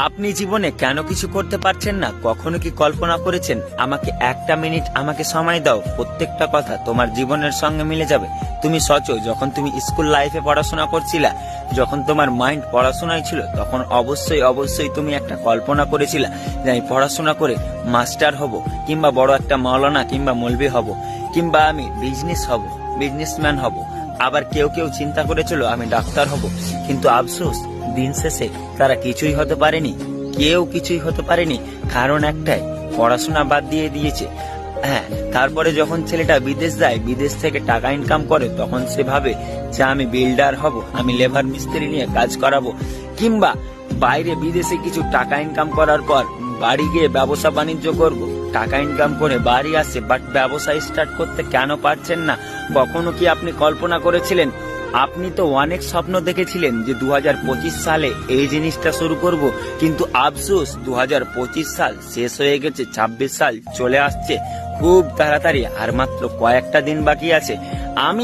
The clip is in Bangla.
আপনি জীবনে কেন কিছু করতে পারছেন না? কখনো কি কল্পনা করেছেন আমাকে একটা মিনিট আমাকে সময় দাও, প্রত্যেকটা কথা তোমার জীবনের সঙ্গে মিলে যাবে? তুমি সচো যখন তুমি স্কুল লাইফে পড়াশোনা করছিলা, যখন তোমার মাইন্ড পড়াশোনায় ছিল, তখন অবশ্যই অবশ্যই তুমি একটা কল্পনা করেছিলা যে আমি পড়াশোনা করে মাস্টার হব, কিংবা বড় একটা মাওলানা কিংবা মৌলবি হব, কিংবা আমি বিজনেসম্যান হব। আবার কেউ কেউ চিন্তা করেছিল আমি ডাক্তার হব। কিন্তু আফসোস, দিন শেষে তারা কিছুই হতে পারেনি, কেউ কিছুই হতে পারেনি। কারণ একটাই, পড়াশোনা বাদ দিয়ে দিয়েছে। হ্যাঁ, তারপরে যখন ছেলেটা বিদেশ যায়, বিদেশ থেকে টাকা ইনকাম করে, তখন সে ভাবে যে আমি বিল্ডার হব, আমি লেবার মিস্ত্রি নিয়ে কাজ করাবো, কিংবা বাইরে বিদেশে কিছু টাকা ইনকাম করার পর বাড়ি গিয়ে ব্যবসা বাণিজ্য করব। টাকা ইনকাম করে বাড়ি আসে, বাট ব্যবসা স্টার্ট করতে কেন পারছেন না? কখনো কি আপনি কল্পনা করেছিলেন? আপনি তো অনেক স্বপ্ন দেখেছিলেন যে 2025 সালে এই জিনিসটা শুরু করব, কিন্তু আফসোস 2025 সাল শেষ হয়ে গেছে, 26 সাল চলে আসছে খুব তাড়াতাড়ি, আর মাত্র কয়েকটা দিন বাকি আছে। আমি